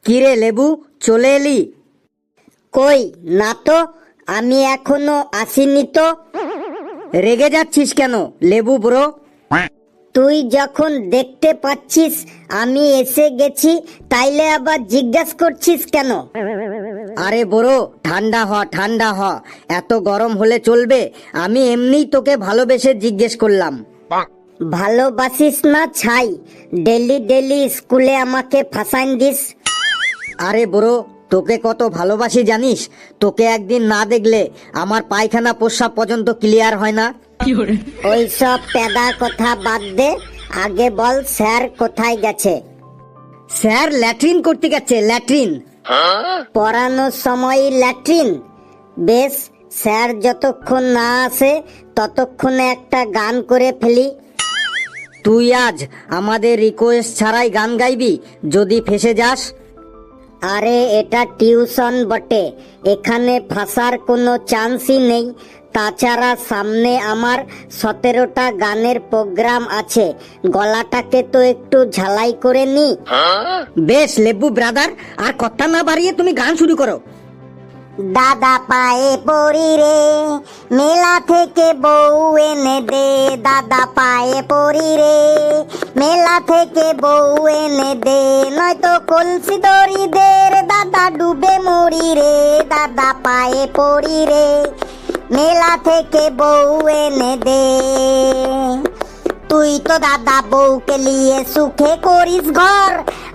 কিরে লেবু, চলে এলি? কই না তো, আমি এখনো আসিনি তো। রেগে যাচ্ছিস কেন লেবু ব্রো? তুই যখন দেখতে পাচ্ছিস আমি এসে গেছি, তাইলে আবার জিজ্ঞাসা করছিস কেন? আরে ব্রো, ঠান্ডা হ ঠান্ডা হ, এত গরম হলে চলবে? আমি এমনিই তোকে ভালোবেসে জিজ্ঞেস করলাম। ভালোবাসিস না ছাই, ডেলি ডেলি স্কুলে আমাকে ফাঁসাইন দিস। আরে ব্রো, তোকে কত ভালোবাসি জানিস? তোকে একদিন না দেখলে আমার পায়খানা প্রস্রাব পর্যন্ত ক্লিয়ার হয় না। ওইসব পেদা কথা বাদ দে, আগে বল স্যার কোথায় গেছে? স্যার ল্যাট্রিন করতে গেছে, ল্যাট্রিন। পড়ানোর সময় ল্যাট্রিন? বেশ, স্যার যতক্ষণ না আসে ততক্ষণে একটা গান করে ফেলি। তুই আজ আমাদের রিকোয়েস্ট ছাড়াই গান গাইবি যদি ফেসে যাস? আরে এটা টিউশন বটে, এখানে ফাঁসার কোনো চান্সই নেই। তাছাড়া সামনে আমার 17টা গানের প্রোগ্রাম আছে, গলাটাকে তো একটু ঝালাই করে নি। বেশ লেবু ব্রাদার, আর কথা না বাড়িয়ে তুমি গান শুরু করো। দাদা পায়ে পড়ি রে, মেলা থেকে বউ এনে দে। দাদা পায়ে পড়ি রে, মেলা থেকে বউ এনে দে। নয়তো কলসি দড়ি দে রে, দাদা ডুবে মরি রে। দাদা পায়ে পড়ি রে, মেলা থেকে বউ এনে দে। তুই তো দাদা বউকে নিয়ে সুখে করিস ঘর,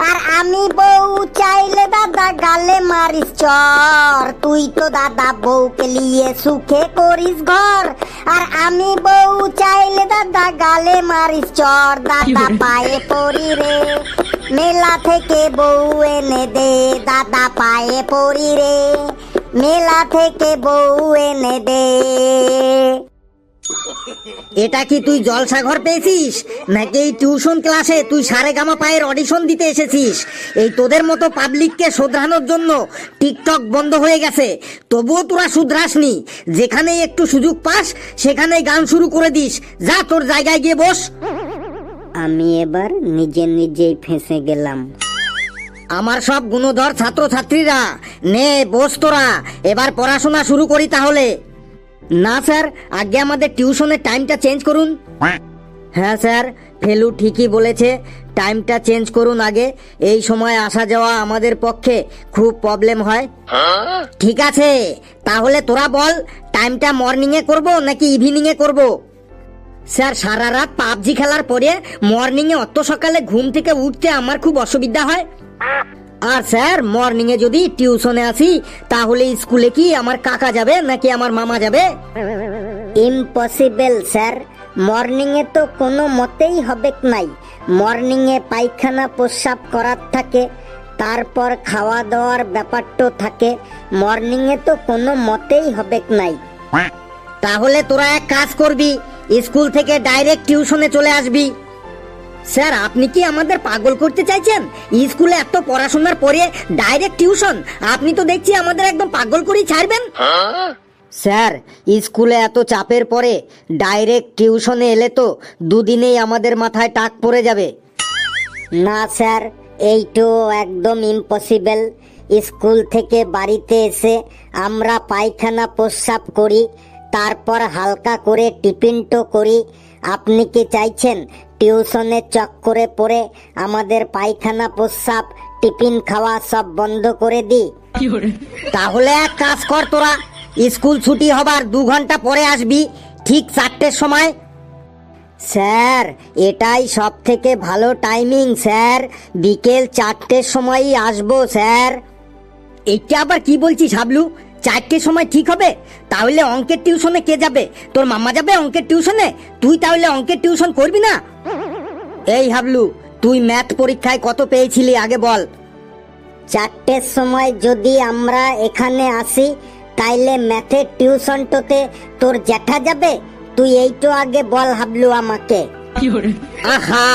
আর আমি বউ চাইলে দাদা গালে মারিস চর। তুই তো দাদা বউকে নিয়ে সুখে করিস ঘর, আর আমি বউ চাইলে দাদা গালে মারিস চর। দাদা পায়ে পড়ি রে, মেলা থেকে বউ এনে দে। দাদা পায়ে পড়ি রে, মেলা থেকে বউ এনে দে। এটা কি তুই জলসাঘর পেয়েছিস, নাকি এই টিউশন ক্লাসে তুই সারেগামা পায়ের অডিশন দিতে এসেছিস? এই তোদের মতো পাবলিককে শোধরানোর জন্য টিকটক বন্ধ হয়ে গেছে, তবুও তোরা শুধরাসনি। যেখানেই একটু সুযোগ পাস সেখানেই গান শুরু করে দিস। যা তোর জায়গায় গিয়ে বস। আমি এবার নিজে নিজেই ফেঁসে গেলাম। আমার সব গুণধর ছাত্রছাত্রীরা, নে বস তোরা, এবার পড়াশোনা শুরু করি তাহলে। না স্যার, আগে আমাদের টিউশনের টাইমটা চেঞ্জ করুন। হ্যাঁ স্যার, ফেলু ঠিকই বলেছে, টাইমটা চেঞ্জ করুন আগে। এই সময় আসা যাওয়া আমাদের পক্ষে খুব প্রবলেম হয়। ঠিক আছে, তাহলে তোরা বল, টাইমটা মর্নিংয়ে করব নাকি ইভিনিংয়ে করব? স্যার, সারা রাত পাবজি খেলার পরে মর্নিংয়ে অত সকালে ঘুম থেকে উঠতে আমার খুব অসুবিধা হয়। আর স্যার, মর্নিং এ যদি টিউশনে আসি তাহলে স্কুলে কি আমার কাকা যাবে নাকি আমার মামা যাবে? ইম্পসিবল স্যার, মর্নিং এ তো কোনো মতেই হবে নাই। মর্নিং এ পায়খানা প্রস্রাব করার থাকে, তারপর খাওয়া দাওয়ার ব্যাপারটা থাকে। মর্নিং এ তো কোনো মতেই হবে নাই। তাহলে তোরা এক কাজ করবি, স্কুল থেকে ডাইরেক্ট টিউশনে চলে আসবি। স্যার, আপনি কি আমাদের পাগল করতে চাইছেন? স্কুলে এত পড়াশোনার পরে ডাইরেক্ট টিউশন? আপনি তো দেখছি আমাদের একদম পাগল করেই ছাড়বেন। স্যার, স্কুলে এত চাপের পরে ডাইরেক্ট টিউশনে এলে তো দুদিনেই আমাদের মাথায় টাক পড়ে যাবে। না স্যার, এইটো একদম ইম্পসিবল। স্কুল থেকে বাড়িতে এসে আমরা পায়খানা প্রস্রাব করি, তারপর হালকা করে টিফিনটো করি। আপনি কি চাইছেন টিউশনের চক্করে পড়ে আমাদের পায়খানা প্রস্রাব টিফিন খাওয়া সব বন্ধ করে দিই? তাহলে এক কাজ কর, তোরা স্কুল ছুটি হবার 2 ঘন্টা পরে আসবি, ঠিক 4টের সময়। স্যার, এটাই সব থেকে ভালো টাইমিং স্যার, বিকেল 4টের সময়ই আসবো স্যার। এইটা আবার কি বলছিস হাবলু? 4টের সময় ঠিক হবে? তাহলে অঙ্কের টিউশনে কে যাবে? তোর মামা যাবে অঙ্কের টিউশনে? তুই তাহলে অঙ্কের টিউশন করবি না? এই হাবলু, তুই ম্যাথ পরীক্ষায় কত পেয়েছিলি আগে বল? 4টের সময় যদি আমরা এখানে আসি, তাইলে ম্যাথের টিউশনটোতে তোর জ্যাঠা যাবে? তুই এইটো আগে বল হাবলু আমাকে। আহা,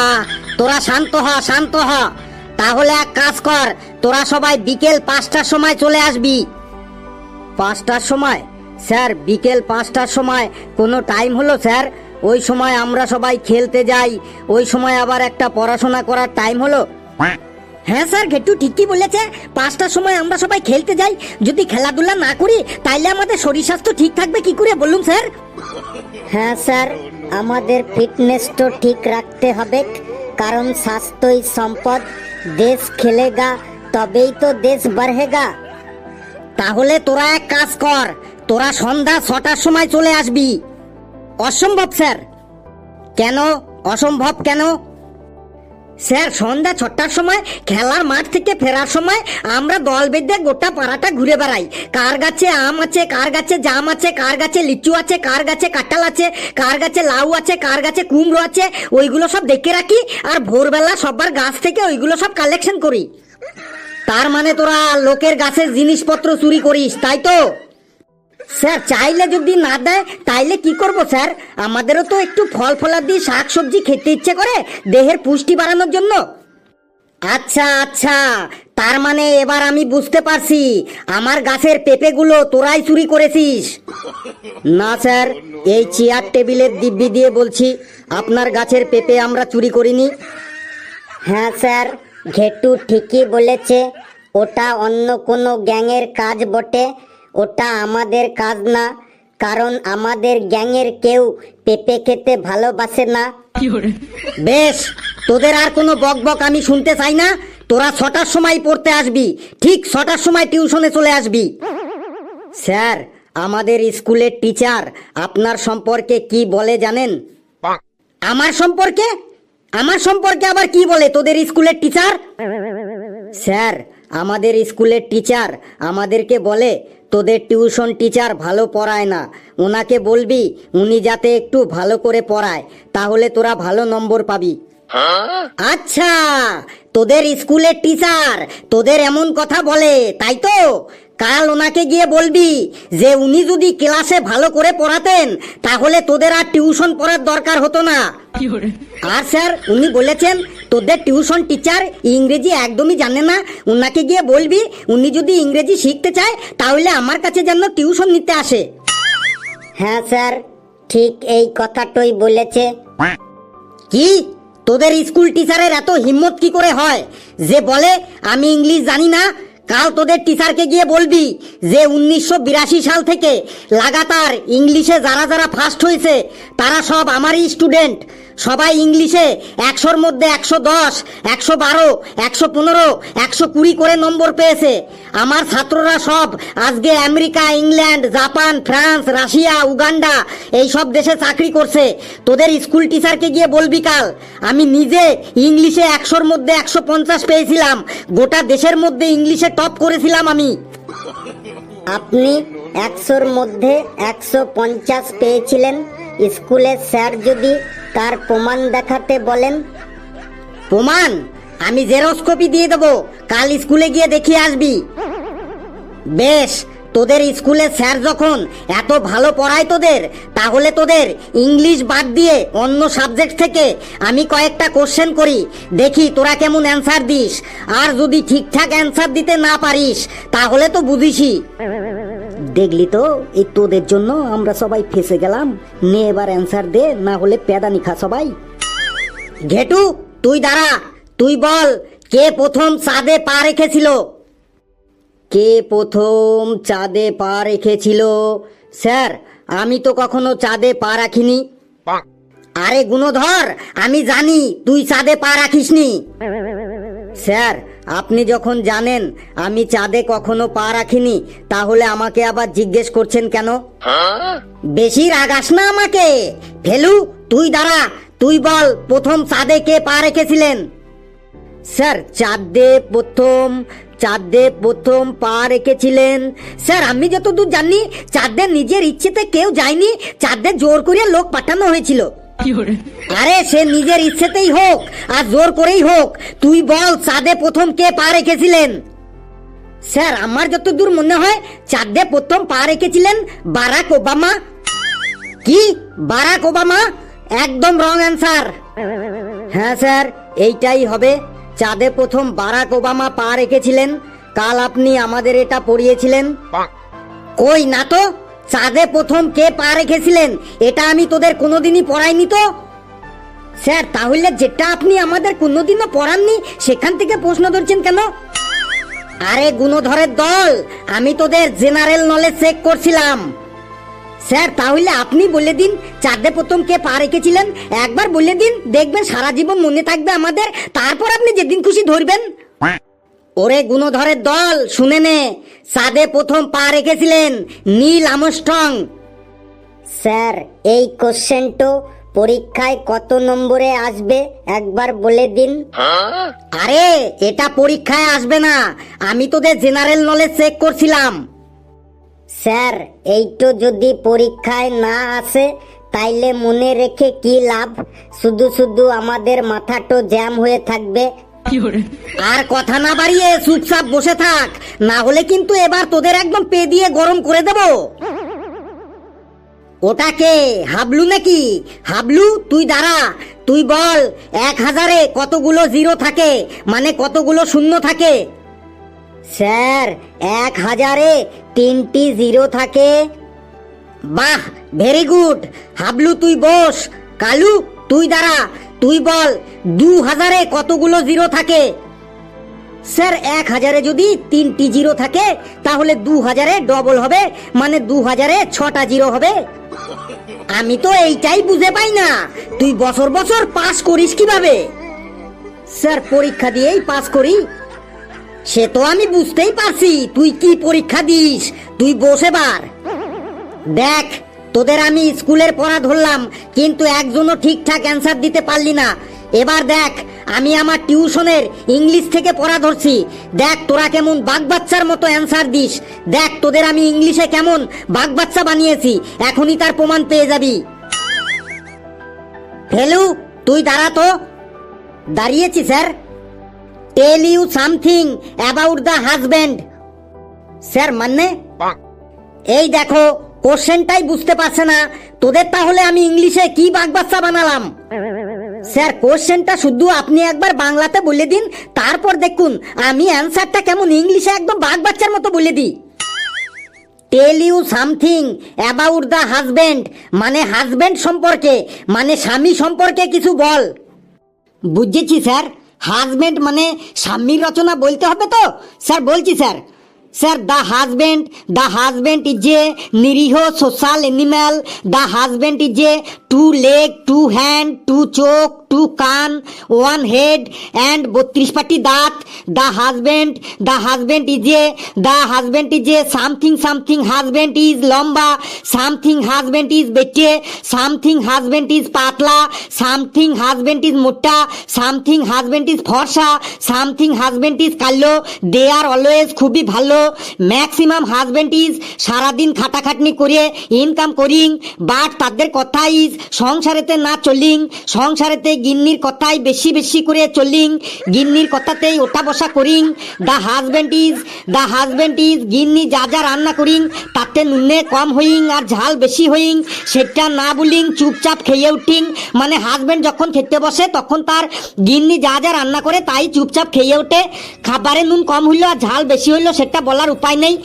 তোরা শান্ত হ শান্ত হ। তাহলে এক কাজ কর, তোরা সবাই বিকেল 5টার সময় চলে আসবি। 5টার সময়? স্যার, বিকেল 5টার সময় কোনো টাইম হলো স্যার? ওই সময় আমরা সবাই খেলতে যাই, ওই সময় আবার একটা পড়াশোনা করার টাইম হলো। হ্যাঁ স্যার, ঘেটু ঠিকই বলেছে। 5টার সময় আমরা সবাই খেলতে যাই। যদি খেলাধুলা না করি তাইলে আমাদের শরীর স্বাস্থ্য ঠিক থাকবে কি করে বলুন স্যার? হ্যাঁ স্যার, আমাদের ফিটনেস তো ঠিক রাখতে হবে, কারণ স্বাস্থ্যই সম্পদ। দেশ খেলেগা তবেই তো দেশ বাড়েগা। তাহলে তোরা এক কাজ কর, তোরা সন্ধ্যা 6টার সময় চলে আসবি। অসম্ভব স্যার। কেন অসম্ভব কেন? স্যার, সন্ধ্যা 6টার সময় খেলার মাঠ থেকে ফেরার সময় আমরা দল বেঁধে গোটা পাড়াটা ঘুরে বেড়াই। কার গাছে আম আছে, কার গাছে জাম আছে, কার গাছে লিচু আছে, কার গাছে কাঁঠাল আছে, কার গাছে লাউ আছে, কার গাছে কুমড়ো আছে, ওইগুলো সব দেখে রাখি। আর ভোরবেলা সবার গাছ থেকে ওইগুলো সব কালেকশন করি। তার মানে তোরা লোকের গাছের জিনিসপত্র চুরি করিস, তাই তো? স্যার, চাইলে যদি না দেয় তাইলে কি করব স্যার? আমাদেরও তো একটু ফল ফলাদি শাক সবজি খেতে ইচ্ছে করে দেহের পুষ্টি বাড়ানোর জন্য। আচ্ছা আচ্ছা, তার মানে এবার আমি বুঝতে পারছি, আমার গাছের পেঁপেগুলো তোরাই চুরি করেছিস। না স্যার, এই চেয়ার টেবিলের দিব্যি দিয়ে বলছি, আপনার গাছের পেঁপে আমরা চুরি করিনি। হ্যাঁ স্যার, ঘেটু ঠিকই বলেছে। ওটা অন্য কোনো গ্যাংয়ের কাজ বটে, ওটা আমাদের কাজ না। কারণ আমাদের গ্যাংয়ের কেউ পেঁপে খেতে ভালোবাসে না। বেশ, তোদের আর কোনো বক বক আমি শুনতে চাই না। তোরা 6টার সময় পড়তে আসবি, ঠিক 6টার সময় টিউশনে চলে আসবি। স্যার, আমাদের স্কুলের টিচার আপনার সম্পর্কে কি বলে জানেন? আমার সম্পর্কে? আমার সম্পর্কে আবার কি বলে তোদের স্কুলের টিচার? স্যার, আমাদের স্কুলের টিচার আমাদেরকে বলে তোদের টিউশন টিচার ভালো পড়ায় না, ওনাকে বলবি উনি যাতে একটু ভালো করে পড়ায়, তাহলে তোরা ভালো নম্বর পাবি। আচ্ছা, তোদের স্কুলের টিচার তোদের এমন কথা বলে, তাই তো? কাল ওনাকে গিয়ে বলবি যে উনি যদি ক্লাসে ভালো করে পড়াতেন তাহলে তোদের আর টিউশন পড়ার দরকার হতো না। আর স্যার, উনি বলেছেন তোদের টিউশন টিচার ইংরেজি একদমই জানে না, ওনাকে গিয়ে বলবি উনি যদি ইংরেজি শিখতে চায় তাহলে আমার কাছে যেন টিউশন নিতে আসে। হ্যাঁ স্যার, ঠিক এই কথাটাই বলেছে। কি, তোদের স্কুল টিচারের এত হিম্মত কি করে হয় যে বলে আমি ইংলিশ জানি না? কাল তোদের টিচারকে গিয়ে বলবি যে 1982 সাল থেকে লাগাতার ইংলিশে যারা যারা ফার্স্ট হয়েছে তারা সব আমারই স্টুডেন্ট। সবাই ইংলিশে 100-র মধ্যে 110, 112, 115, 120 করে নম্বর পেয়েছে। আমার ছাত্ররা সব আজকে America, England, Japan, France, Russia, Uganda এই সব দেশে চাকরি করছে। তোদের স্কুল টিচারকে গিয়ে বলবি কাল আমি নিজে ইংলিশে 100-র মধ্যে 150 পেয়েছিলাম, গোটা দেশের মধ্যে ইংলিশে টপ করেছিলাম আমি। আপনি 100-র মধ্যে 150 পেয়েছিলেন? স্কুলের স্যার যদি তার প্রমাণ দেখাতে বলেন? প্রমাণ আমি জেরক্স কপি দিয়ে দেবো, কাল স্কুলে গিয়ে দেখিয়ে আসবি। বেশ, তোদের স্কুলে স্যার যখন এত ভালো পড়ায় তোদের, তাহলে তোদের ইংলিশ বাদ দিয়ে অন্য সাবজেক্ট থেকে আমি কয়েকটা কোশ্চেন করি, দেখি তোরা কেমন অ্যান্সার দিস। আর যদি ঠিকঠাক অ্যান্সার দিতে না পারিস তাহলে তো বুঝিসই। দেখলি তো, এই তোদের জন্য আমরা সবাই ফেসে গেলাম। নে এবার অ্যান্সার দে, না হলে পেদানি খা সবাই। ঘেটু, তুই দাঁড়া, তুই বল কে প্রথম চাঁদে পা রেখেছিল? কে প্রথম চাঁদে পা রেখেছিল? স্যার, আমি তো কখনো চাঁদে পা রাখিনি। আরে গুণধর, আমি জানি তুই চাঁদে পা রাখিসনি। স্যার, আপনি যখন জানেন আমি চাঁদে কখনো পা রাখিনি, তাহলে আমাকে আবার জিজ্ঞেস করছেন কেন? বেশি রাগাস না আমাকে। ফেলু, তুই দাঁড়া, তুই বল প্রথম চাঁদে কে পা রেখেছিলেন? স্যার, চাঁদে প্রথম পা রেখেছিলেন। স্যার, আমি যতদূর জানি চাঁদে নিজের ইচ্ছেতে কেউ যায়নি, চাঁদে জোর করে লোক পাঠানো হয়েছিল। আরে সে নিজের ইচ্ছেতেই হোক আর জোর করেই হোক, তুই বল চাঁদে প্রথম কে পা রেখেছিলেন? স্যার, আমার যতদূর মনে হয় চাঁদে প্রথম পা রেখেছিলেন বারাক ওবামা। কি, বারাক ওবামা? একদম রং অ্যান্সার। হ্যাঁ স্যার, এইটাই হবে। চাঁদে প্রথম বারাক ওবামা পা রেখেছিলেন। কাল আপনি আমাদের এটা পড়িয়েছিলেন। কই না তো, চাঁদে প্রথম কে পা রেখেছিলেন এটা আমি তোদের কোনোদিনই পড়াইনি তো। স্যার তাহলে যেটা আপনি আমাদের কোনোদিনও পড়াননি সেখান থেকে প্রশ্ন ধরছেন কেন? আরে গুণধরের দল, আমি তোদের জেনারেল নলেজ চেক করছিলাম। স্যার তাহলে আপনি বলে দিন চাঁদে প্রথম কে পা রেখেছিলেন, একবার বলে দিন, দেখবেন সারা জীবন মনে থাকবে আমাদের, তারপর আপনি যেদিন খুশি ধরবেন। ওরে গুণধরের দল, শুনে নে, চাঁদে প্রথম পা রেখেছিলেন নীল আর্মস্ট্রং। স্যার এই কোশ্চেনটো পরীক্ষায় কত নম্বরে আসবে একবার বলে দিন। আরে এটা পরীক্ষায় আসবে না, আমি তোদের জেনারেল নলেজ চেক করছিলাম। স্যার এইটো যদি পরীক্ষায় না আসে তাইলে মনে রেখে কি লাভ, শুধু শুধু আমাদের মাথাটো জ্যাম হয়ে থাকবে। আর কথা না বাড়িয়ে চুপচাপ বসে থাক, না হলে কিন্তু এবার তোদের একদম পে দিয়ে গরম করে দেব। ওটাকে হাবলু নাকি? হাবলু তুই দাঁড়া, তুই বল 1000-এ কতগুলো জিরো থাকে, মানে কতগুলো শূন্য থাকে? স্যার 1000-এ 3টি জিরো থাকে। বাহ, ভেরি গুড। হাবলু তুই বস। কালু তুই দাঁড়া, তুই বল 2000-এ কতগুলো জিরো থাকে? স্যার 1000-এ যদি 3টি জিরো থাকে তাহলে 2000-এ ডবল হবে, মানে 2000-এ 6টা জিরো হবে। আমি তো এইটাই বুঝে পাই না, তুই বছর বছর পাস করিস কিভাবে? স্যার পরীক্ষা দিয়েই পাস করি। সে তো আমি বুঝতেই পারছি তুই কি পরীক্ষা দিস, তুই বসে বার। দেখ তোদের আমি স্কুলের পড়া ধরলাম, কিন্তু একজনও ঠিকঠাক অ্যান্সার দিতে পারলি না। এবার দেখ আমি আমার টিউশনের ইংলিশ থেকে পড়া ধরছি, দেখ তোরা কেমন বাঘবাচ্চার মতো অ্যান্সার দিস। দেখ তোদের আমি ইংলিশে কেমন বাঘবাচ্চা বানিয়েছি, এখনই তার প্রমাণ পেয়ে যাবি। ফেলু তুই দাঁড়া তো। দাঁড়িয়েছি sir. Tell you something about the husband. Sir মানে? এই দেখো কোশ্চেনটাই বুঝতে পারছে না তোদের, তাহলে আমি ইংলিশে কি বাঘবাচ্চা বানালাম? স্যার কোশ্চেনটা শুধু আপনি একবার বাংলাতে বলে দিন, তারপর দেখুন আমি অ্যান্সারটা কেমন ইংলিশে একদম বাঘবাচ্চার মতো বলে দিই। Tell you something about the husband, মানে হাজব্যান্ড সম্পর্কে, মানে স্বামী সম্পর্কে কিছু বল। বুঝেছি স্যার, হাজব্যান্ড মানে স্বামীর রচনা বলতে হবে তো? স্যার বলছি sir. Sir the husband is a নিরীহ social animal. The husband is a 2 leg, 2 hand, 2 চোখ, 2 কান, 1 হেড অ্যান্ড 32 পাটি দাঁত। The husband is A something husband is লম্বা, সামথিং হাজব্যান্ড ইজ বেটে, সামথিং হাজব্যান্ড ইজ পাতলা, সামথিং হাজব্যান্ড ইজ মোটা, something husband is ফর্সা, সামথিং হাজব্যান্ড ইজ কালো। দে আর অলওয়েজ খুবই ভালো। ম্যাক্সিমাম হাজব্যান্ড ইজ সারাদিন খাটাখাটনি করে ইনকাম করিং, বাট তাদের কথা ইজ সংসারেতে না চলিং, সংসারেতে গিন্নির কথাই বেশি বেশি করে চলিং, গিন্নির কথাতেই ওঠা বসা করিং। দ্য হাজব্যান্ড ইজ গিন্নি যা যা রান্না করিং তাতে নুনে কম হইং আর ঝাল বেশি হইং, সেটা না বলিং, চুপচাপ খেয়ে উঠিং। মানে হাজব্যান্ড যখন খেতে বসে তখন তার গিন্নি যা যা রান্না করে তাই চুপচাপ খেয়ে ওঠে। খাবারে নুন কম হইলো আর ঝাল বেশি হইলো সেটা বলার উপায় নেই।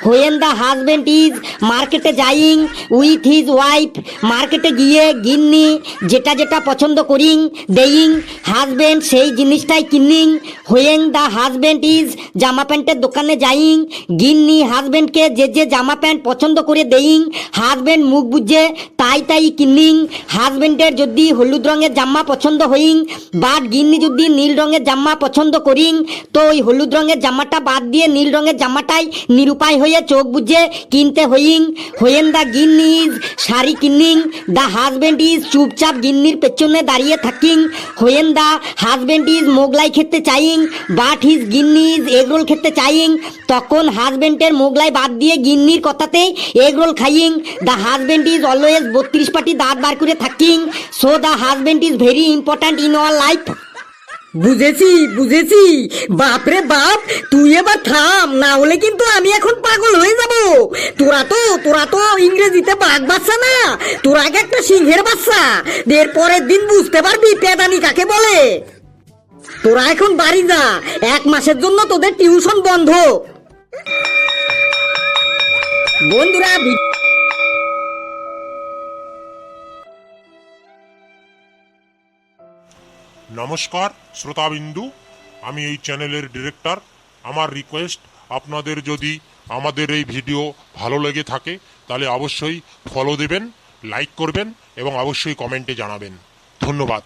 হোয়েন দ্য হাজব্যান্ড ইজ মার্কেটে যাইং উইথ হিজ ওয়াইফ, মার্কেটে গিয়ে গিন্নি যেটা যেটা পছন্দ করিং দেইং, হাজব্যান্ড সেই জিনিসটাই কিনিং। হোয়েন দ্য হাজব্যান্ড ইজ জামা প্যান্টের দোকানে যাইং, গিন্নি হাজব্যান্ডকে যে যে জামা প্যান্ট পছন্দ করে দেইং, হাজব্যান্ড মুখ বুঝে তাই তাই কিনিং। হাজব্যান্ডের যদি হলুদ রঙের জামা পছন্দ হইং, বাট গিন্নি যদি নীল রঙের জামা পছন্দ করিং, তো ওই হলুদ রঙের জামাটা বাদ দিয়ে নীল রঙের জামাটাই নিরুপায় হয়ে চোখ বুঝে কিনতে হইং। হোয়েন দ্য গিন্নি ইজ শাড়ি কিনিং, দ্য হাজব্যান্ড ইজ চুপচাপ গিন্নির পেছনে দাঁড়িয়ে থাকিং। When the husband is Mughlai খেতে চাইং, বাট হিজ গিন্নি ইজ এগরোল খেতে চাইং, তখন হাজব্যান্ডের মোগলাই বাদ দিয়ে গিন্নির কথাতেই এগরোল খাইং। দ্য হাজব্যান্ড ইজ অলওয়েজ 32 পাটি দাঁত বার করে থাকিং, so the husband is very important in our life. বুঝেছি। বাপরে বাপ, তুই এবার থাম, না হলে কিন্তু আমি এখন পাগল হয়ে যাব। তোরা তো ইংরেজিতে বাঘ বাচ্চা না, তোরা আগে একটা সিংহের বাচ্চা। এর পরের দিন বুঝতে পারবি পেদানি কাকে বলে। তোরা এখন বাড়ি যা, 1 মাসের জন্য তোদের টিউশন বন্ধ। বন্ধুরা নমস্কার শ্রোতাবিন্দু, আমি এই চ্যানেলের ডিরেক্টর। আমার রিকোয়েস্ট, আপনাদের যদি আমাদের এই ভিডিও ভালো লেগে থাকে তাহলে অবশ্যই ফলো দেবেন, লাইক করবেন এবং অবশ্যই কমেন্টে জানাবেন। ধন্যবাদ।